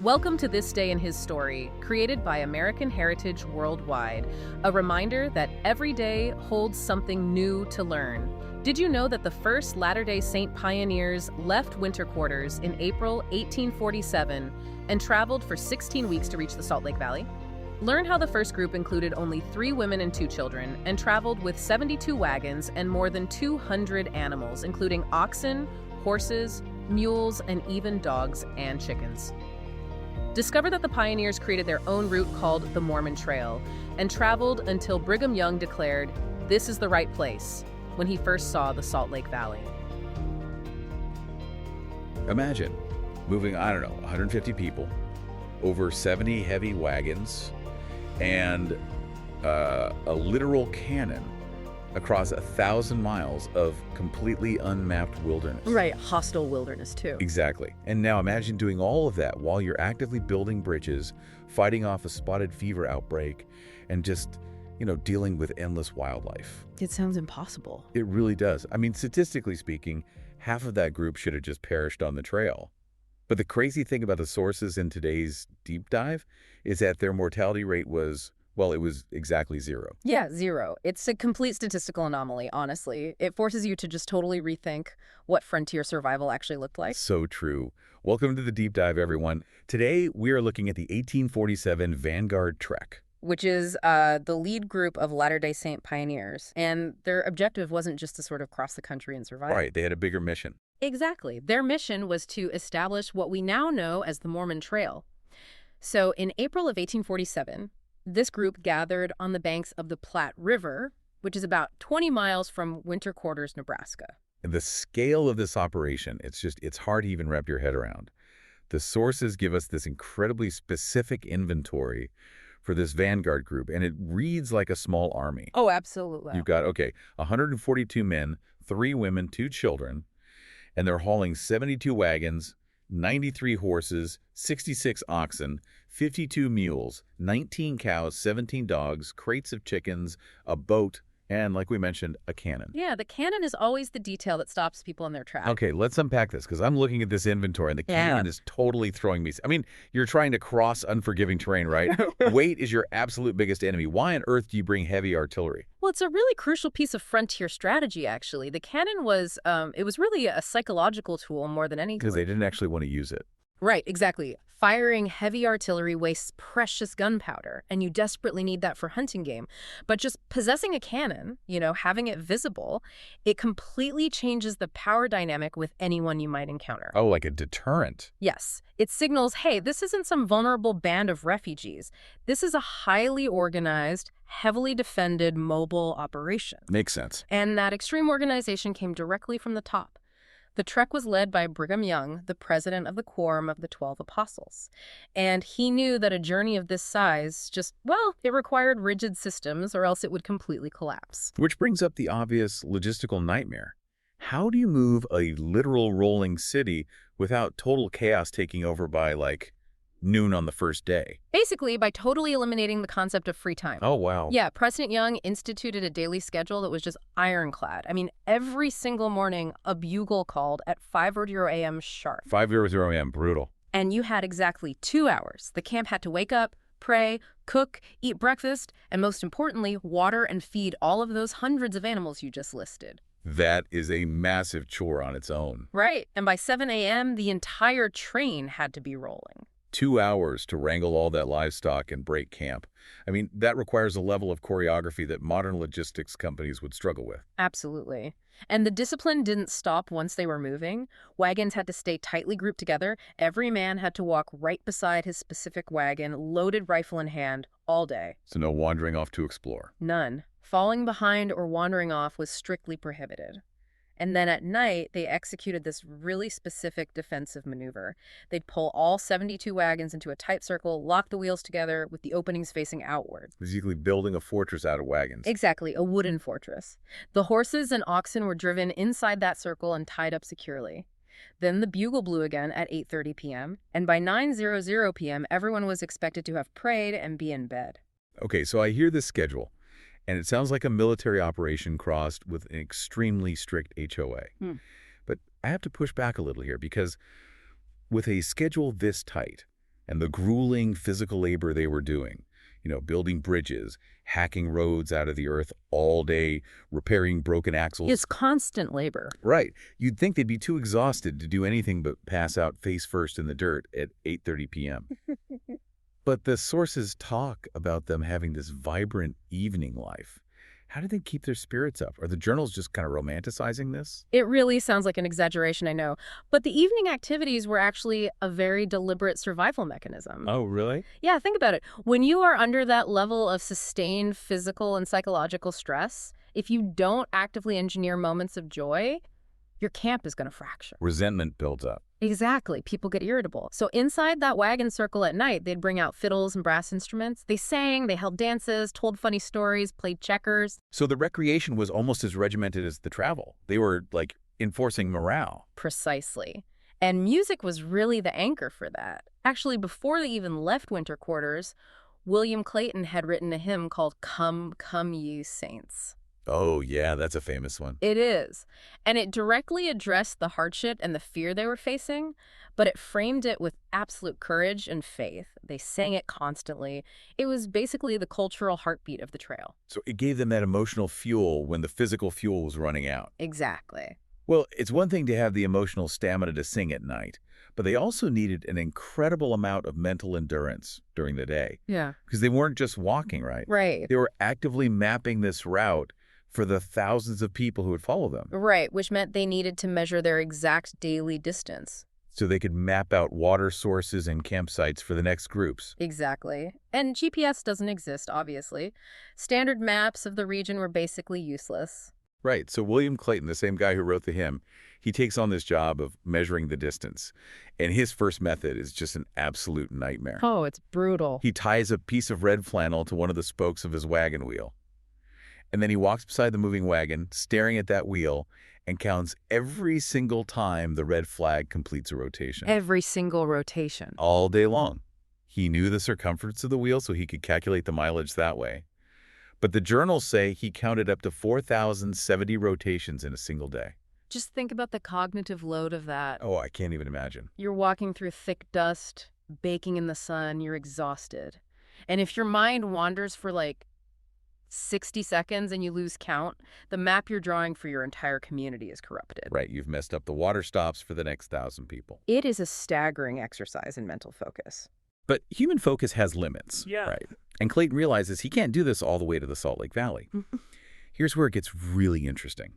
Welcome to This Day in His Story, created by American Heritage Worldwide, a reminder that every day holds something new to learn. Did you know that the first Latter-day Saint pioneers left winter quarters in April 1847 and traveled for 16 weeks to reach the Salt Lake Valley? Learn how the first group included only 3 women and 2 children and traveled with 72 wagons and more than 200 animals, including oxen, horses, mules, and even dogs and chickens. Discover that the pioneers created their own route called the Mormon Trail and traveled until Brigham Young declared, "This is the right place," when he first saw the Salt Lake Valley. Imagine moving, 150 people, over 70 heavy wagons, and a literal cannon across 1,000 miles of completely unmapped wilderness. Right, hostile wilderness too. Exactly. And now imagine doing all of that while you're actively building bridges, fighting off a spotted fever outbreak, and just, dealing with endless wildlife. It sounds impossible. It really does. I mean, statistically speaking, half of that group should have just perished on the trail. But the crazy thing about the sources in today's deep dive is that their mortality rate was, it was exactly 0. Yeah, 0. It's a complete statistical anomaly, honestly. It forces you to just totally rethink what frontier survival actually looked like. So true. Welcome to the deep dive, everyone. Today, we are looking at the 1847 Vanguard Trek, Which is the lead group of Latter-day Saint pioneers. And their objective wasn't just to sort of cross the country and survive. Right, they had a bigger mission. Exactly. Their mission was to establish what we now know as the Mormon Trail. So in April of 1847, this group gathered on the banks of the Platte River, which is about 20 miles from Winter Quarters, Nebraska. And the scale of this operation, it's hard to even wrap your head around. The sources give us this incredibly specific inventory for this Vanguard group, and it reads like a small army. Oh, absolutely. You've got, 142 men, 3 women, 2 children, and they're hauling 72 wagons, 93 horses, 66 oxen, 52 mules, 19 cows, 17 dogs, crates of chickens, a boat, and, like we mentioned, a cannon. Yeah, the cannon is always the detail that stops people in their tracks. Okay, let's unpack this, because I'm looking at this inventory, and the cannon is totally throwing me. I mean, you're trying to cross unforgiving terrain, right? Weight is your absolute biggest enemy. Why on earth do you bring heavy artillery? Well, it's a really crucial piece of frontier strategy, actually. The cannon was, it was really a psychological tool more than anything. Because they didn't actually want to use it. Right, exactly. Firing heavy artillery wastes precious gunpowder, and you desperately need that for hunting game. But just possessing a cannon, having it visible, it completely changes the power dynamic with anyone you might encounter. Oh, like a deterrent. Yes. It signals, hey, this isn't some vulnerable band of refugees. This is a highly organized, heavily defended, mobile operation. Makes sense. And that extreme organization came directly from the top. The trek was led by Brigham Young, the president of the Quorum of the 12 Apostles. And he knew that a journey of this size it required rigid systems or else it would completely collapse. Which brings up the obvious logistical nightmare. How do you move a literal rolling city without total chaos taking over by, noon on the first day? Basically, by totally eliminating the concept of free time. Oh, wow. Yeah, President Young instituted a daily schedule that was just ironclad. I mean, every single morning, a bugle called at 5:00 a.m. sharp. 5:00 a.m., brutal. And you had exactly 2 hours. The camp had to wake up, pray, cook, eat breakfast, and most importantly, water and feed all of those hundreds of animals you just listed. That is a massive chore on its own. Right. And by 7 a.m., the entire train had to be rolling. 2 hours to wrangle all that livestock and break camp. I mean, that requires a level of choreography that modern logistics companies would struggle with. Absolutely. And the discipline didn't stop once they were moving. Wagons had to stay tightly grouped together. Every man had to walk right beside his specific wagon, loaded rifle in hand, all day. So no wandering off to explore. None. Falling behind or wandering off was strictly prohibited. And then at night, they executed this really specific defensive maneuver. They'd pull all 72 wagons into a tight circle, lock the wheels together with the openings facing outward. Basically building a fortress out of wagons. Exactly, a wooden fortress. The horses and oxen were driven inside that circle and tied up securely. Then the bugle blew again at 8:30 p.m., and by 9:00 p.m., everyone was expected to have prayed and be in bed. Okay, so I hear this schedule. And it sounds like a military operation crossed with an extremely strict HOA. But I have to push back a little here because with a schedule this tight, And the grueling physical labor they were doing, building bridges, hacking roads out of the earth all day, repairing broken axles. It's constant labor. Right. You'd think they'd be too exhausted to do anything but pass out face first in the dirt at 8:30 p.m. But the sources talk about them having this vibrant evening life. How do they keep their spirits up? Are the journals just kind of romanticizing this? It really sounds like an exaggeration, I know. But the evening activities were actually a very deliberate survival mechanism. Oh, really? Yeah, think about it. When you are under that level of sustained physical and psychological stress, if you don't actively engineer moments of joy, your camp is going to fracture. Resentment builds up. Exactly. People get irritable. So inside that wagon circle at night, they'd bring out fiddles and brass instruments. They sang, they held dances, told funny stories, played checkers. So the recreation was almost as regimented as the travel. They were, like, enforcing morale. Precisely. And music was really the anchor for that. Actually, before they even left winter quarters, William Clayton had written a hymn called Come, Come Ye Saints. Oh, yeah, that's a famous one. It is. And it directly addressed the hardship and the fear they were facing, but it framed it with absolute courage and faith. They sang it constantly. It was basically the cultural heartbeat of the trail. So it gave them that emotional fuel when the physical fuel was running out. Exactly. Well, it's one thing to have the emotional stamina to sing at night, but they also needed an incredible amount of mental endurance during the day. Yeah. Because they weren't just walking, right? Right. They were actively mapping this route for the thousands of people who would follow them. Right, which meant they needed to measure their exact daily distance. So they could map out water sources and campsites for the next groups. Exactly. And GPS doesn't exist, obviously. Standard maps of the region were basically useless. Right, so William Clayton, the same guy who wrote the hymn, he takes on this job of measuring the distance. And his first method is just an absolute nightmare. Oh, it's brutal. He ties a piece of red flannel to one of the spokes of his wagon wheel. And then he walks beside the moving wagon, staring at that wheel, and counts every single time the red flag completes a rotation. Every single rotation. All day long. He knew the circumference of the wheel, so he could calculate the mileage that way. But the journals say he counted up to 4,070 rotations in a single day. Just think about the cognitive load of that. Oh, I can't even imagine. You're walking through thick dust, baking in the sun, you're exhausted. And if your mind wanders for like 60 seconds and you lose count, the map you're drawing for your entire community is corrupted. Right, you've messed up the water stops for the next 1,000 people. It is a staggering exercise in mental focus. But human focus has limits, Yeah. right? And Clayton realizes he can't do this all the way to the Salt Lake Valley. Here's where it gets really interesting.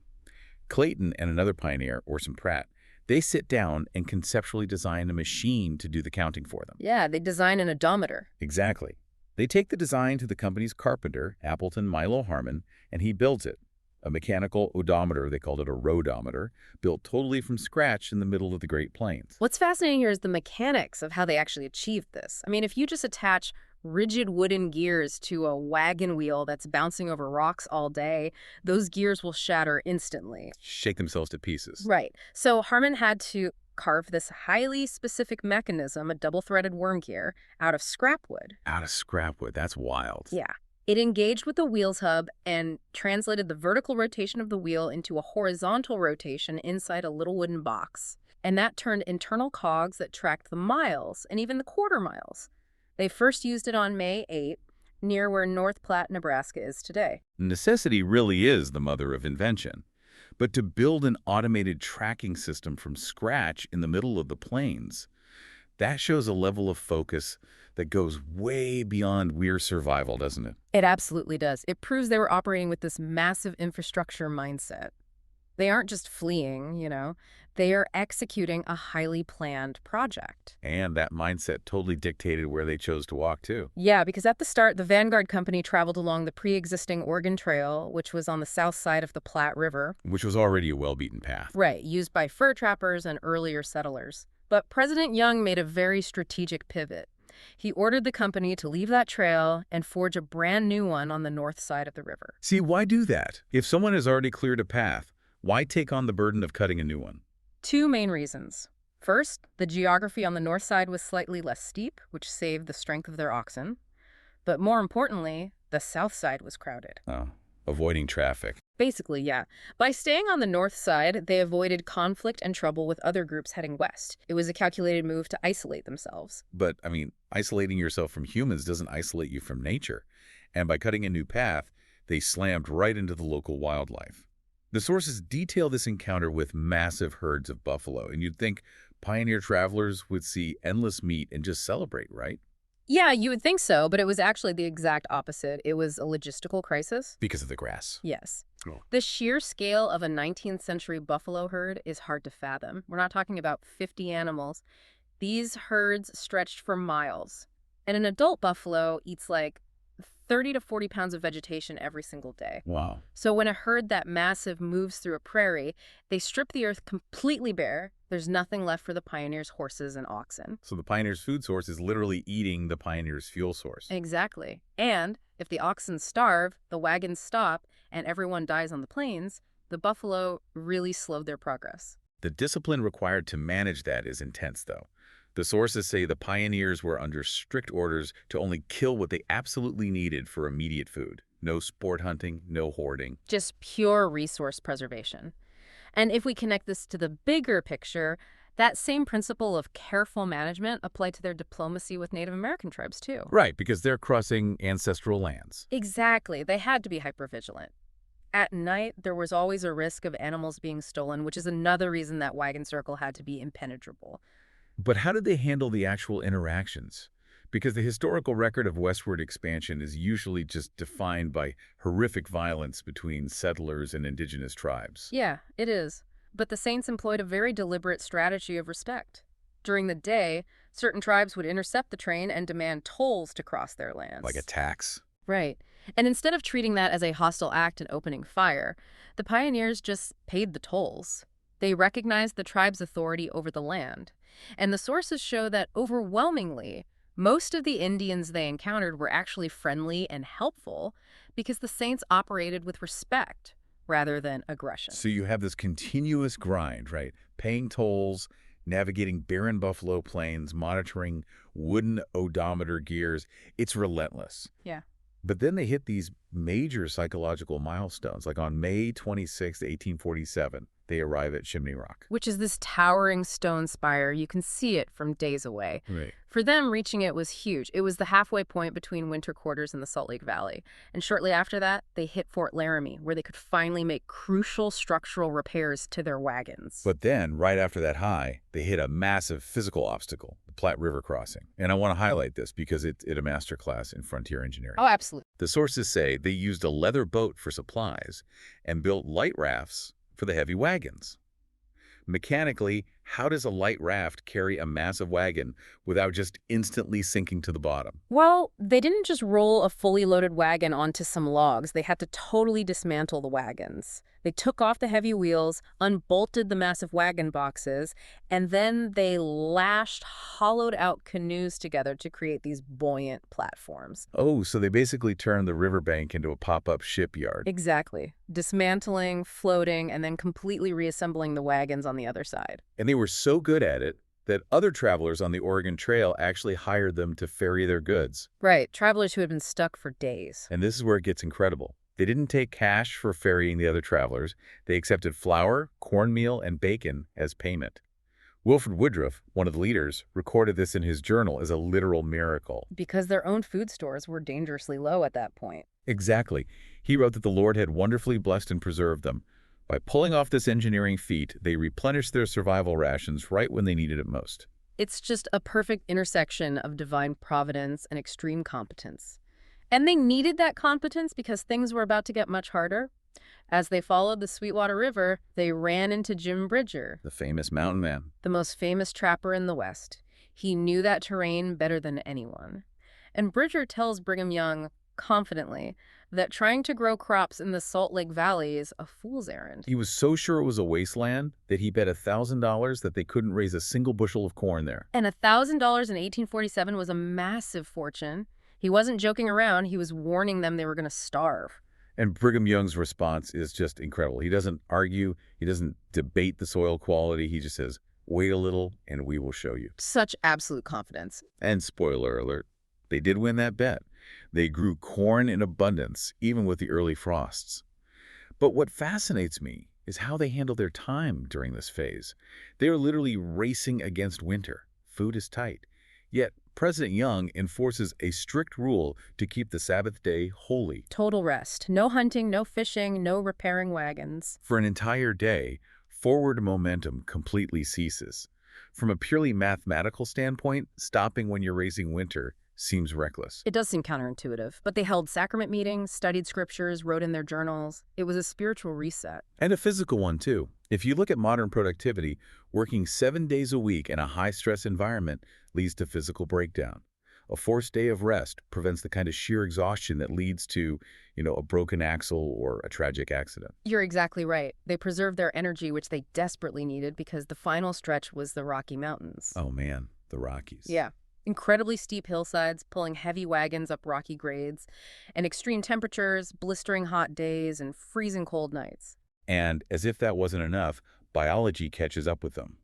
Clayton and another pioneer, Orson Pratt, they sit down and conceptually design a machine to do the counting for them. Yeah, they design an odometer. Exactly. They take the design to the company's carpenter, Appleton Milo Harmon, and he builds it. A mechanical odometer, they called it a roadometer, built totally from scratch in the middle of the Great Plains. What's fascinating here is the mechanics of how they actually achieved this. I mean, if you just attach rigid wooden gears to a wagon wheel that's bouncing over rocks all day, those gears will shatter instantly. Shake themselves to pieces. Right. So Harmon had to carve this highly specific mechanism, a double-threaded worm gear, out of scrap wood. Out of scrap wood. That's wild. Yeah. It engaged with the wheel's hub and translated the vertical rotation of the wheel into a horizontal rotation inside a little wooden box. And that turned internal cogs that tracked the miles and even the quarter miles. They first used it on May 8, near where North Platte, Nebraska is today. Necessity really is the mother of invention. But to build an automated tracking system from scratch in the middle of the plains, that shows a level of focus that goes way beyond mere survival, doesn't it? It absolutely does. It proves they were operating with this massive infrastructure mindset. They aren't just fleeing, They are executing a highly planned project. And that mindset totally dictated where they chose to walk, too. Yeah, because at the start, the Vanguard Company traveled along the pre-existing Oregon Trail, which was on the south side of the Platte River. Which was already a well-beaten path. Right, used by fur trappers and earlier settlers. But President Young made a very strategic pivot. He ordered the company to leave that trail and forge a brand new one on the north side of the river. See, why do that? If someone has already cleared a path, why take on the burden of cutting a new one? Two main reasons. First, the geography on the north side was slightly less steep, which saved the strength of their oxen. But more importantly, the south side was crowded. Oh, Avoiding traffic. Basically, yeah. By staying on the north side, they avoided conflict and trouble with other groups heading west. It was a calculated move to isolate themselves. But, I mean, isolating yourself from humans doesn't isolate you from nature. And by cutting a new path, they slammed right into the local wildlife. The sources detail this encounter with massive herds of buffalo, and you'd think pioneer travelers would see endless meat and just celebrate, right? Yeah, you would think so, but it was actually the exact opposite. It was a logistical crisis. Because of the grass. Yes. Oh. The sheer scale of a 19th century buffalo herd is hard to fathom. We're not talking about 50 animals. These herds stretched for miles. And an adult buffalo eats like 30 to 40 pounds of vegetation every single day. Wow. So when a herd that massive moves through a prairie, they strip the earth completely bare. There's nothing left for the pioneers' horses and oxen. So the pioneers' food source is literally eating the pioneers' fuel source. Exactly. And if the oxen starve, the wagons stop, and everyone dies on the plains, the buffalo really slowed their progress. The discipline required to manage that is intense, though. The sources say the pioneers were under strict orders to only kill what they absolutely needed for immediate food. No sport hunting, no hoarding. Just pure resource preservation. And if we connect this to the bigger picture, that same principle of careful management applied to their diplomacy with Native American tribes, too. Right, because they're crossing ancestral lands. Exactly. They had to be hypervigilant. At night, there was always a risk of animals being stolen, which is another reason that wagon circle had to be impenetrable. But how did they handle the actual interactions? Because the historical record of westward expansion is usually just defined by horrific violence between settlers and indigenous tribes. Yeah, it is. But the Saints employed a very deliberate strategy of respect. During the day, certain tribes would intercept the train and demand tolls to cross their lands. Like a tax. Right. And instead of treating that as a hostile act and opening fire, the pioneers just paid the tolls. They recognized the tribe's authority over the land. And the sources show that overwhelmingly, most of the Indians they encountered were actually friendly and helpful because the Saints operated with respect rather than aggression. So you have this continuous grind, right? Paying tolls, navigating barren buffalo plains, monitoring wooden odometer gears. It's relentless. Yeah. But then they hit these major psychological milestones, like on May 26, 1847. They arrive at Chimney Rock. Which is this towering stone spire. You can see it from days away. Right. For them, reaching it was huge. It was the halfway point between winter quarters and the Salt Lake Valley. And shortly after that, they hit Fort Laramie, where they could finally make crucial structural repairs to their wagons. But then, right after that high, they hit a massive physical obstacle, the Platte River crossing. And I want to highlight this because it's a masterclass in frontier engineering. Oh, absolutely. The sources say they used a leather boat for supplies and built light rafts for the heavy wagons. Mechanically, how does a light raft carry a massive wagon without just instantly sinking to the bottom? Well, they didn't just roll a fully loaded wagon onto some logs. They had to totally dismantle the wagons. They took off the heavy wheels, unbolted the massive wagon boxes, and then they lashed hollowed-out canoes together to create these buoyant platforms. Oh, so they basically turned the riverbank into a pop-up shipyard. Exactly. Dismantling, floating, and then completely reassembling the wagons on the other side. And they were so good at it that other travelers on the Oregon Trail actually hired them to ferry their goods. Right, travelers who had been stuck for days. And this is where it gets incredible. They didn't take cash for ferrying the other travelers. They accepted flour, cornmeal, and bacon as payment. Wilfred Woodruff, one of the leaders, recorded this in his journal as a literal miracle. Because their own food stores were dangerously low at that point. Exactly. He wrote that the Lord had wonderfully blessed and preserved them. By pulling off this engineering feat, they replenished their survival rations right when they needed it most. It's just a perfect intersection of divine providence and extreme competence. And they needed that competence because things were about to get much harder. As they followed the Sweetwater River, they ran into Jim Bridger, The famous mountain man. the most famous trapper in the West. He knew that terrain better than anyone. And Bridger tells Brigham Young confidently that trying to grow crops in the Salt Lake Valley is a fool's errand. He was so sure it was a wasteland that he bet $1,000 that they couldn't raise a single bushel of corn there. And $1,000 in 1847 was a massive fortune. He wasn't joking around. He was warning them they were going to starve. And Brigham Young's response is just incredible. He doesn't argue. He doesn't debate the soil quality. He just says, wait a little and we will show you. Such absolute confidence. And spoiler alert, they did win that bet. They grew corn in abundance, even with the early frosts. But what fascinates me is how they handle their time during this phase. They are literally racing against winter. Food is tight. Yet, President Young enforces a strict rule to keep the Sabbath day holy. Total rest. No hunting, no fishing, no repairing wagons. For an entire day, forward momentum completely ceases. From a purely mathematical standpoint, stopping when you're racing winter seems reckless. It does seem counterintuitive, but they held sacrament meetings, studied scriptures, wrote in their journals. It was a spiritual reset. And a physical one, too. If you look at modern productivity, working 7 days a week in a high-stress environment leads to physical breakdown. A forced day of rest prevents the kind of sheer exhaustion that leads to, a broken axle or a tragic accident. You're exactly right. They preserved their energy, which they desperately needed because the final stretch was the Rocky Mountains. Oh man, the Rockies. Yeah. Incredibly steep hillsides, pulling heavy wagons up rocky grades, and extreme temperatures, blistering hot days, and freezing cold nights. And as if that wasn't enough, biology catches up with them.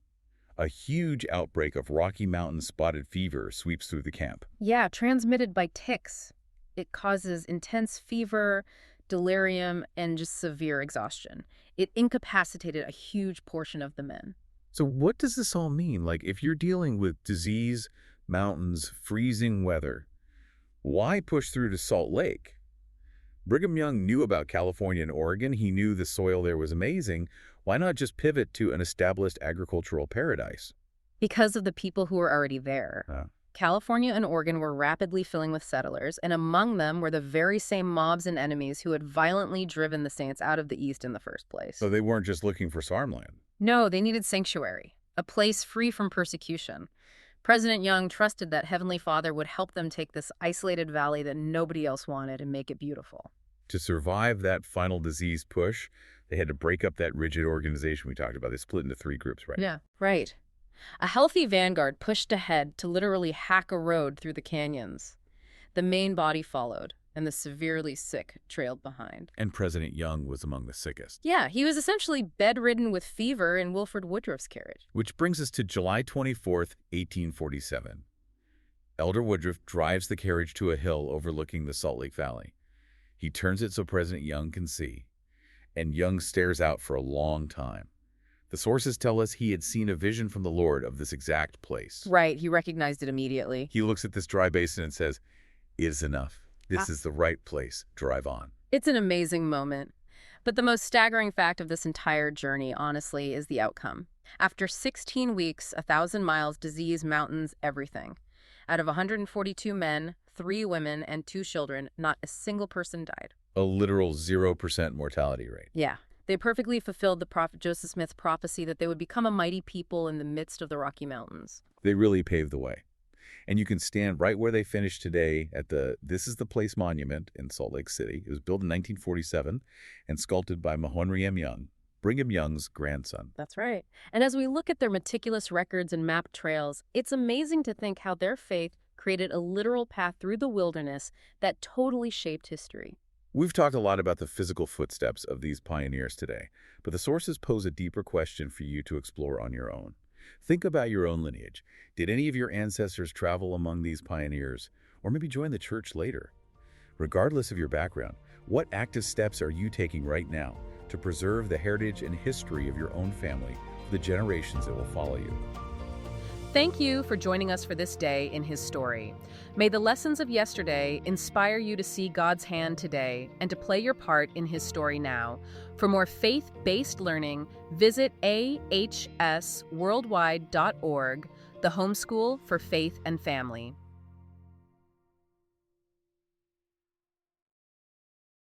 A huge outbreak of Rocky Mountain spotted fever sweeps through the camp. Yeah, transmitted by ticks. It causes intense fever, delirium, and just severe exhaustion. It incapacitated a huge portion of the men. So what does this all mean? Like, if you're dealing with disease, mountains, freezing weather, why push through to Salt Lake? Brigham Young knew about California and Oregon. He knew the soil there was amazing. Why not just pivot to an established agricultural paradise? Because of the people who were already there. California and Oregon were rapidly filling with settlers, and among them were the very same mobs and enemies who had violently driven the Saints out of the East in the first place. So they weren't just looking for farmland. No, they needed sanctuary, a place free from persecution. President Young trusted that Heavenly Father would help them take this isolated valley that nobody else wanted and make it beautiful. To survive that final disease push, they had to break up that rigid organization we talked about. They split into 3 groups, right? Yeah, right. A healthy vanguard pushed ahead to literally hack a road through the canyons. The main body followed, and the severely sick trailed behind. And President Young was among the sickest. Yeah, he was essentially bedridden with fever in Wilford Woodruff's carriage. Which brings us to July 24th, 1847. Elder Woodruff drives the carriage to a hill overlooking the Salt Lake Valley. He turns it so President Young can see, and Young stares out for a long time. The sources tell us he had seen a vision from the Lord of this exact place. Right, he recognized it immediately. He looks at this dry basin and says, "It is enough. This is the right place. Drive on." It's an amazing moment. But the most staggering fact of this entire journey, honestly, is the outcome. After 16 weeks, 1,000 miles, disease, mountains, everything. Out of 142 men, 3 women, and 2 children, not a single person died. A literal 0% mortality rate. Yeah. They perfectly fulfilled the prophet Joseph Smith's prophecy that they would become a mighty people in the midst of the Rocky Mountains. They really paved the way. And you can stand right where they finished today at the This Is the Place Monument in Salt Lake City. It was built in 1947 and sculpted by Brigham Young, Brigham Young's grandson. That's right. And as we look at their meticulous records and mapped trails, it's amazing to think how their faith created a literal path through the wilderness that totally shaped history. We've talked a lot about the physical footsteps of these pioneers today, but the sources pose a deeper question for you to explore on your own. Think about your own lineage. Did any of your ancestors travel among these pioneers, or maybe join the church later? Regardless of your background, what active steps are you taking right now to preserve the heritage and history of your own family for the generations that will follow you? Thank you for joining us for this day in His story. May the lessons of yesterday inspire you to see God's hand today and to play your part in His story now. For more faith-based learning, visit ahsworldwide.org, the homeschool for faith and family.